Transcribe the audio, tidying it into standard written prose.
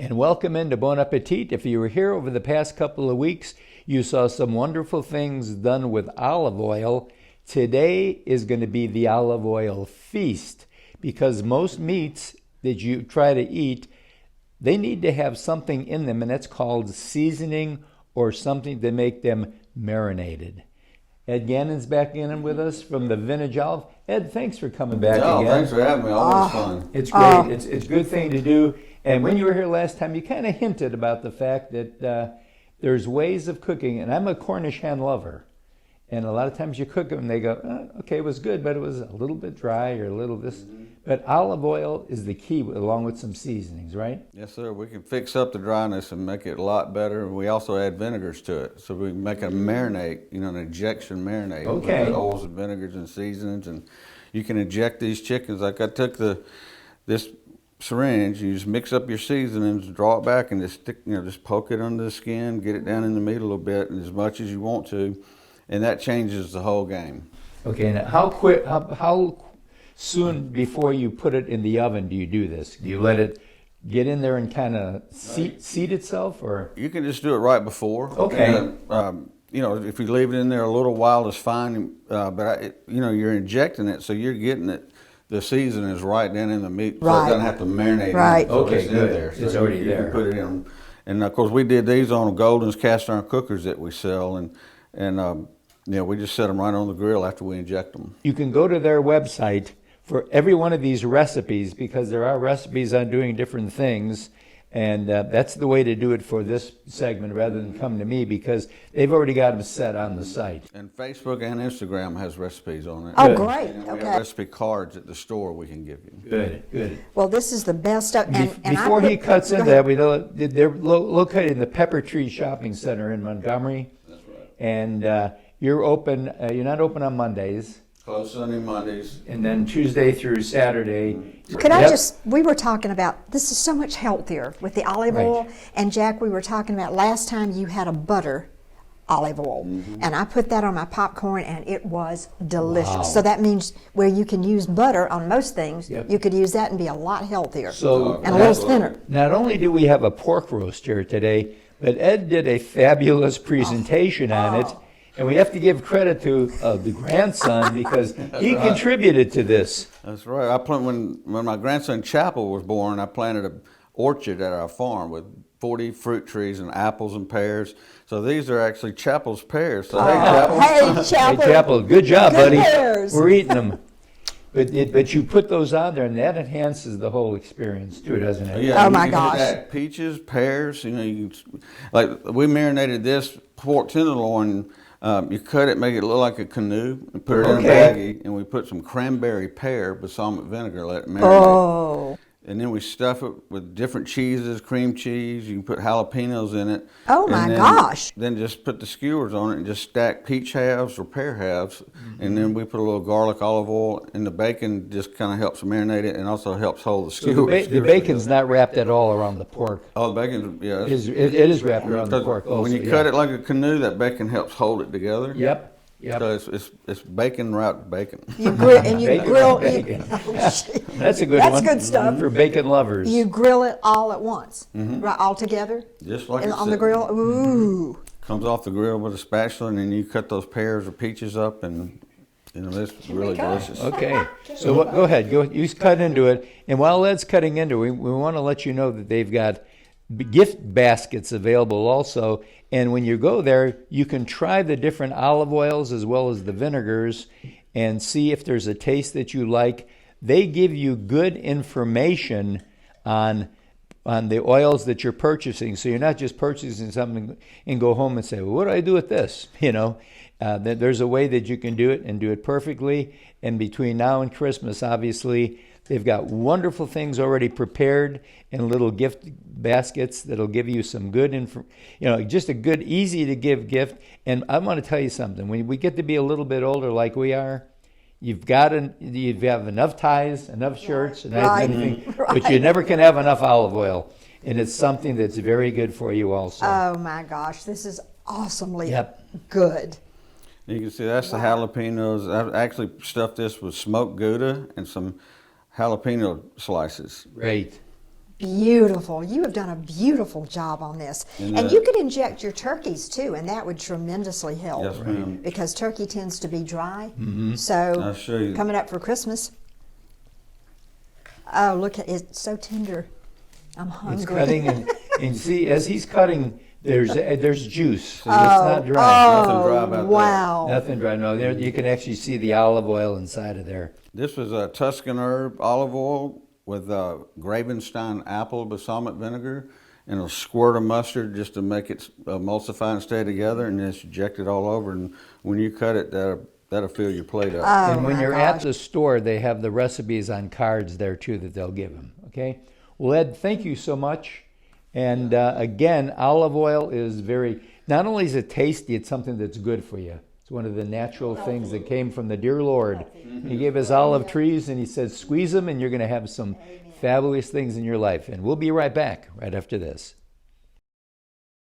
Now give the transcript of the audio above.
And welcome into Bon Appetit. If you were here over the past couple of weeks, you saw some wonderful things done with olive oil. Today is going to be the olive oil feast, because most meats that you try to eat, they need to have something in them, and that's called seasoning or something to make them marinated. Ed Gannon's back in with us from the Vintage Olive. Ed, thanks for coming back again. Thanks for having me. Always fun. It's great. It's a good thing to do. And when you were here last time, you kind of hinted about the fact that there's ways of cooking. And I'm a Cornish hen lover. And a lot of times you cook them and they go, okay, it was good, but it was a little bit dry or a little this. But olive oil is the key, along with some seasonings, right? Yes, sir. We can fix up the dryness and make it a lot better. We also add vinegars to it. So we can make a marinade, an injection marinade. Okay. With oils and vinegars and seasonings. And you can inject these chickens. Like I took this syringe, you just mix up your seasonings, draw it back, and just stick, just poke it under the skin, get it down in the meat a little bit, and as much as you want to, and that changes the whole game. Okay, now how soon before you put it in the oven do you do this? Do you let it get in there and kind of seat itself, or? You can just do it right before. Okay. If you leave it in there a little while, it's fine, but you're injecting it, so you're getting it. The seasoning is right down in the meat, so it doesn't have to marinate. Right. Okay, it's good. In there. So it's already there. You can put it in. And of course, we did these on Golden's cast iron cookers that we sell, and we just set them right on the grill after we inject them. You can go to their website for every one of these recipes, because there are recipes on doing different things. And that's the way to do it for this segment, rather than come to me, because they've already got them set on the site. And Facebook and Instagram has recipes on it. Oh, great. We have recipe cards at the store we can give you. Good. Well, this is the best. Before he cuts into that, they're located in the Pepper Tree Shopping Center in Montgomery. That's right. And you're open. You're not open on Mondays. Closed Sunday, Mondays. And then Tuesday through Saturday. We were talking about, this is so much healthier with the olive oil. And Jack, we were talking about last time you had a butter olive oil. And I put that on my popcorn and it was delicious. Wow. So that means where you can use butter on most things, you could use that and be a lot healthier. And a little thinner. Not only do we have a pork roast here today, but Ed did a fabulous presentation on it. And we have to give credit to the grandson, because he contributed to this. That's right. When my grandson Chapel was born, I planted an orchard at our farm with 40 fruit trees and apples and pears. So these are actually Chapel's pears. So Hey, Chapel. Hey, Chapel, good job, buddy. Pears. We're eating them. But you put those on there, and that enhances the whole experience too, doesn't it? Yeah, oh my gosh! Peaches, pears. Like we marinated this pork tenderloin. You cut it, make it look like a canoe, and put it in a baggie, and we put some cranberry pear balsamic vinegar, let it marinate. Oh. And then we stuff it with different cheeses, cream cheese. You can put jalapenos in it. Oh my gosh. Then just put the skewers on it and just stack peach halves or pear halves. And then we put a little garlic, olive oil, and the bacon just kind of helps marinate it and also helps hold the skewers. So the bacon's not wrapped at all around the pork. Oh, the bacon, yeah. It is wrapped around the pork. When you cut it like a canoe, that bacon helps hold it together. Yep. So it's bacon wrapped bacon. You grill and you grill. That's a good one. That's good stuff for bacon lovers. You grill it all at once, right? All together, just like on the grill. Ooh. Comes off the grill with a spatula, and then you cut those pears or peaches up, and it's really delicious. Okay, so go ahead. You cut into it, and while Ed's cutting into it, we want to let you know that they've got gift baskets available also. And when you go there, you can try the different olive oils as well as the vinegars and see if there's a taste that you like. They give you good information on the oils that you're purchasing. So you're not just purchasing something and go home and say, well, what do I do with this? There's a way that you can do it and do it perfectly. And between now and Christmas, obviously, they've got wonderful things already prepared in little gift baskets that'll give you some good just a good, easy to give gift. And I want to tell you something. When we get to be a little bit older like we are, you have enough ties, enough shirts, anything, but you never can have enough olive oil. And it's something that's very good for you also. Oh my gosh, this is awesomely good. You can see that's the jalapenos. I've actually stuffed this with smoked Gouda and some jalapeno slices. Great. beautiful. You have done a beautiful job on this. And you could inject your turkeys too, and that would tremendously help. Yes, ma'am. Because turkey tends to be dry. Mm-hmm. So I'll show you. coming up for Christmas. Oh, look at it! It's so tender. I'm hungry. It's cutting, and see, as he's cutting, there's juice. So it's not dry. Nothing dry about that. Wow. Nothing dry. No, there you can actually see the olive oil inside of there. This was a Tuscan herb olive oil with Gravenstein apple balsamic vinegar and a squirt of mustard just to make it emulsify and stay together, and just inject it all over. And when you cut it, that'll fill your plate up. And when my you're at gosh. the store, they have the recipes on cards there too that they'll give them. Okay. Well, Ed, thank you so much. And again, olive oil is not only is it tasty, it's something that's good for you. It's one of the natural things that came from the dear Lord. He gave us olive trees and he says, squeeze them and you're going to have some fabulous things in your life. And we'll be right back right after this.